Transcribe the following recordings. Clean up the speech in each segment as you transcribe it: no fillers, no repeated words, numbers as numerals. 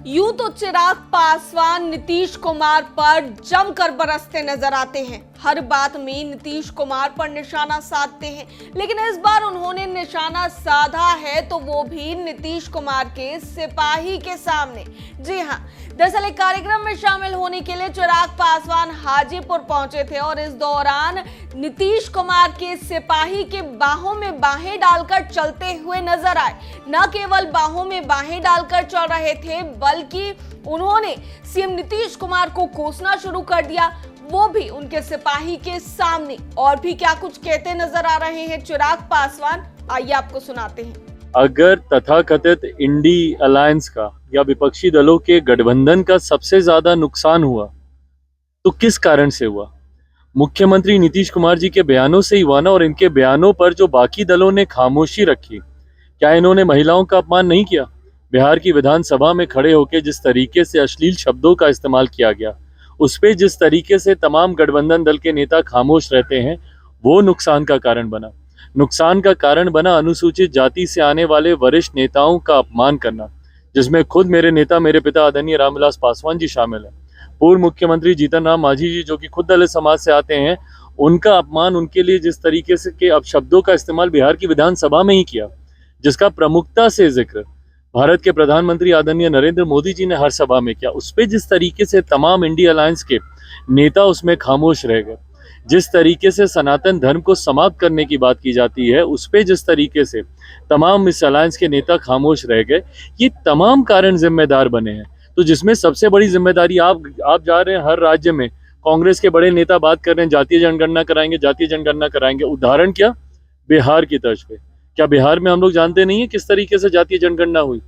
यूं तो चिराग पासवान नीतीश कुमार पर जमकर बरसते नजर आते हैं, हर बात में नीतीश कुमार पर निशाना साधते हैं, लेकिन इस बार उन्होंने निशाना साधा है तो वो भी नीतीश कुमार के सिपाही के सामने। जी हां, दरअसल एक कार्यक्रम में शामिल होने के लिए चिराग पासवान हाजीपुर पहुंचे थे और इस दौरान नीतीश कुमार के सिपाही के बाहों में बाहें डालकर चलते हुए नजर आए। न केवल बाहों में बाहें डालकर चल रहे थे बल्कि उन्होंने सीएम नीतीश कुमार को कोसना शुरू कर दिया, वो भी उनके सिपाही के सामने। और भी क्या कुछ कहते नजर आ रहे हैं चिराग पासवान, आइए आपको सुनाते हैं। अगर तथाकथित इंडी अलायंस का या विपक्षी दलों के गठबंधन का सबसे ज्यादा नुकसान हुआ तो किस कारण से हुआ? मुख्यमंत्री नीतीश कुमार जी के बयानों से ही हुआ ना। और इनके बयानों पर जो बाकी दलों ने खामोशी रखी, क्या इन्होंने महिलाओं का अपमान नहीं किया? बिहार की विधानसभा में खड़े होकर जिस तरीके से अश्लील शब्दों का इस्तेमाल किया गया, उस पे जिस तरीके से तमाम गठबंधन दल के नेता खामोश रहते हैं, वो नुकसान का कारण बना। नुकसान का कारण बना अनुसूचित जाति से आने वाले वरिष्ठ नेताओं का अपमान करना, जिसमें खुद मेरे नेता, मेरे पिता आदरणीय रामविलास पासवान जी शामिल है। पूर्व मुख्यमंत्री जीतन राम मांझी जी, जो कि खुद दलित समाज से आते हैं, उनका अपमान, उनके लिए जिस तरीके से के अपशब्दों का इस्तेमाल बिहार की विधानसभा में ही किया, जिसका प्रमुखता से जिक्र भारत के प्रधानमंत्री आदरणीय नरेंद्र मोदी जी ने हर सभा में किया, उस पे जिस तरीके से तमाम इंडिया अलायंस के नेता उसमें खामोश रह गए, जिस तरीके से सनातन धर्म को समाप्त करने की बात की जाती है, उस पे जिस तरीके से तमाम इस अलायंस के नेता खामोश रह गए, ये तमाम कारण जिम्मेदार बने हैं। तो जिसमें सबसे बड़ी जिम्मेदारी आप जा रहे हैं, हर राज्य में कांग्रेस के बड़े नेता बात कर रहे हैं जातीय जनगणना कराएंगे, जातीय जनगणना कराएंगे। उदाहरण क्या? बिहार की तर्ज पे। क्या बिहार में हम लोग जानते नहीं है किस तरीके से जातीय जनगणना हुई?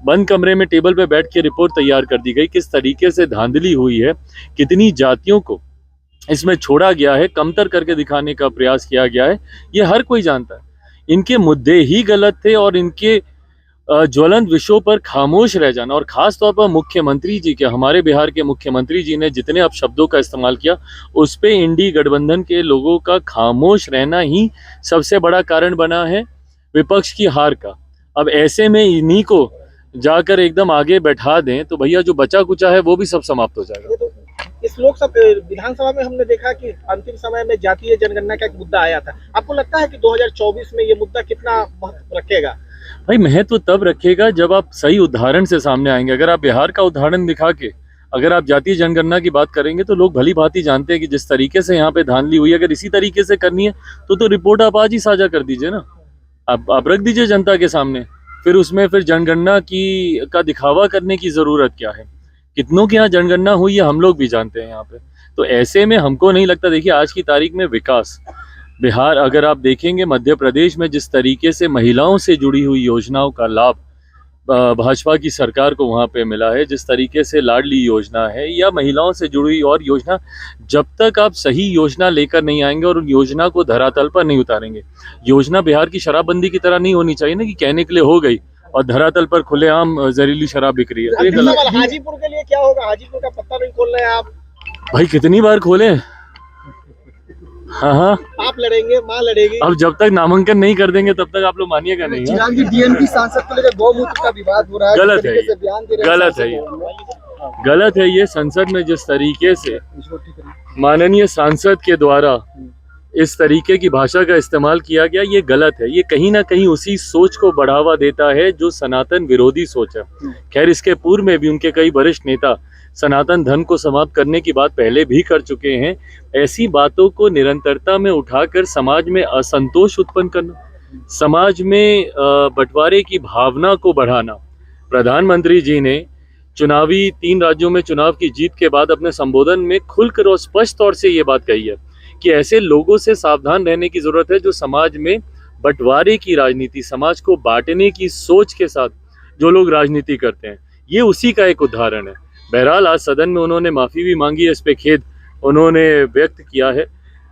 बंद कमरे में टेबल पे बैठ के रिपोर्ट तैयार कर दी गई, किस तरीके से धांधली हुई है, कितनी जातियों को इसमें छोड़ा गया है, कमतर करके दिखाने का प्रयास किया गया है, ये हर कोई जानता है। इनके मुद्दे ही गलत थे और इनके ज्वलंत विषयों पर खामोश रह जाना, और खास तौर पर मुख्यमंत्री जी के, हमारे बिहार के मुख्यमंत्री जी ने जितने अपशब्दों का इस्तेमाल किया, उस पे इंडी गठबंधन के लोगों का खामोश रहना ही सबसे बड़ा कारण बना है विपक्ष की हार का। अब ऐसे में इन्हीं को जाकर एकदम आगे बैठा दें तो भैया जो बचा कुचा है वो भी सब समाप्त हो जाएगा। इस लोकसभा विधानसभा में हमने देखा कि अंतिम समय में जातीय जनगणना का एक मुद्दा आया था। आपको लगता है कि 2024 में ये मुद्दा कितना महत्व रखेगा? भाई, महत्व तब रखेगा जब आप सही उदाहरण से सामने आएंगे। अगर आप बिहार का उदाहरण दिखा के अगर आप जातीय जनगणना की बात करेंगे तो लोग भली भांति जानते हैं कि जिस तरीके से यहाँ पे धांधली हुई, अगर इसी तरीके से करनी है तो रिपोर्ट आप आज ही साझा कर दीजिए ना, आप रख दीजिए जनता के सामने। फिर उसमें फिर जनगणना का दिखावा करने की जरूरत क्या है? कितनों के यहाँ जनगणना हुई है हम लोग भी जानते हैं यहाँ पे। तो ऐसे में हमको नहीं लगता, देखिए आज की तारीख में विकास बिहार, अगर आप देखेंगे मध्य प्रदेश में जिस तरीके से महिलाओं से जुड़ी हुई योजनाओं का लाभ भाजपा की सरकार को वहाँ पे मिला है, जिस तरीके से लाडली योजना है या महिलाओं से जुड़ी और योजना, जब तक आप सही योजना लेकर नहीं आएंगे और उन योजना को धरातल पर नहीं उतारेंगे, योजना बिहार की शराबबंदी की तरह नहीं होनी चाहिए ना कि कहने के लिए हो गई और धरातल पर खुलेआम जहरीली शराब बिक रही है। तो ये गलत। हाजीपुर के लिए क्या होगा? हाजीपुर का पत्ता नहीं खोल रहे हैं आप। भाई कितनी बार खोले? हाँ, आप लड़ेंगे, माँ लड़ेगी। अब जब तक नामांकन नहीं कर देंगे तब तक आप लोग मानिएगा नहीं। चिराग जी, डीएमपी सांसद को लेकर गौमूत्र का विवाद हो रहा है, गलत है, गलत है, गलत है। ये संसद में जिस तरीके से माननीय सांसद के द्वारा इस तरीके की भाषा का इस्तेमाल किया गया, ये गलत है। ये कहीं ना कहीं उसी सोच को बढ़ावा देता है जो सनातन विरोधी सोच है। खैर, इसके पूर्व में भी उनके कई वरिष्ठ नेता सनातन धर्म को समाप्त करने की बात पहले भी कर चुके हैं। ऐसी बातों को निरंतरता में उठाकर समाज में असंतोष उत्पन्न करना, समाज में बंटवारे की भावना को बढ़ाना। प्रधानमंत्री जी ने चुनावी 3 राज्यों में चुनाव की जीत के बाद अपने संबोधन में खुलकर और स्पष्ट तौर से ये बात कही है कि ऐसे लोगों से सावधान रहने की जरूरत है जो समाज में बंटवारे की राजनीति, समाज को बांटने की सोच के साथ जो लोग राजनीति करते हैं। ये उसी का एक उदाहरण है। बहरहाल आज सदन में उन्होंने माफी भी मांगी है, इस पे खेद उन्होंने व्यक्त किया है।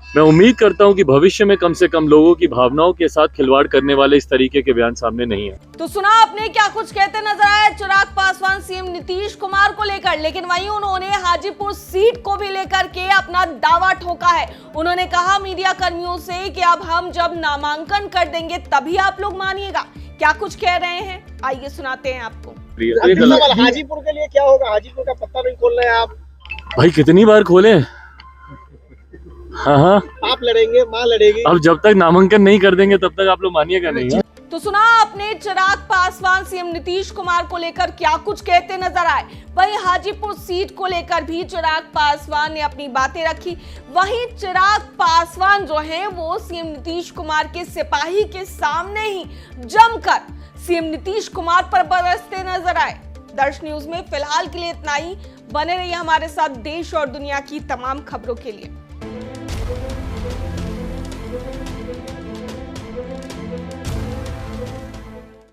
मैं उम्मीद करता हूं कि भविष्य में कम से कम लोगों की भावनाओं के साथ खिलवाड़ करने वाले इस तरीके के बयान सामने नहीं है। तो सुना आपने क्या कुछ कहते नजर आए चिराग पासवान सीएम नीतीश कुमार को लेकर, लेकिन वहीं उन्होंने हाजीपुर सीट को भी लेकर के अपना दावा ठोका है। उन्होंने कहा मीडिया कर्मियों से कि अब हम जब नामांकन कर देंगे तभी आप लोग मानिएगा। क्या कुछ कह रहे हैं, आइए सुनाते हैं आपको। लोकप्रिय। तो ये अंतिम गलत सवाल, हाजीपुर के लिए क्या होगा? हाजीपुर का पत्ता नहीं खोल रहे हैं आप। भाई, कितनी बार खोले? हाँ, आप लड़ेंगे, माँ लड़ेगी। अब जब तक नामांकन नहीं कर देंगे तब तक आप लोग मानिएगा नहीं। हाँ? तो सुना आपने चिराग पासवान सीएम नीतीश कुमार को लेकर क्या कुछ कहते नजर आए। वहीं हाजीपुर सीट को लेकर भी चिराग पासवान ने अपनी बातें रखी। वहीं चिराग पासवान जो हैं वो सीएम नीतीश कुमार के सिपाही के सामने ही जमकर सीएम नीतीश कुमार पर बरसते नजर आए। दर्श न्यूज में फिलहाल के लिए इतना ही। बने रहिए हमारे साथ देश और दुनिया की तमाम खबरों के लिए।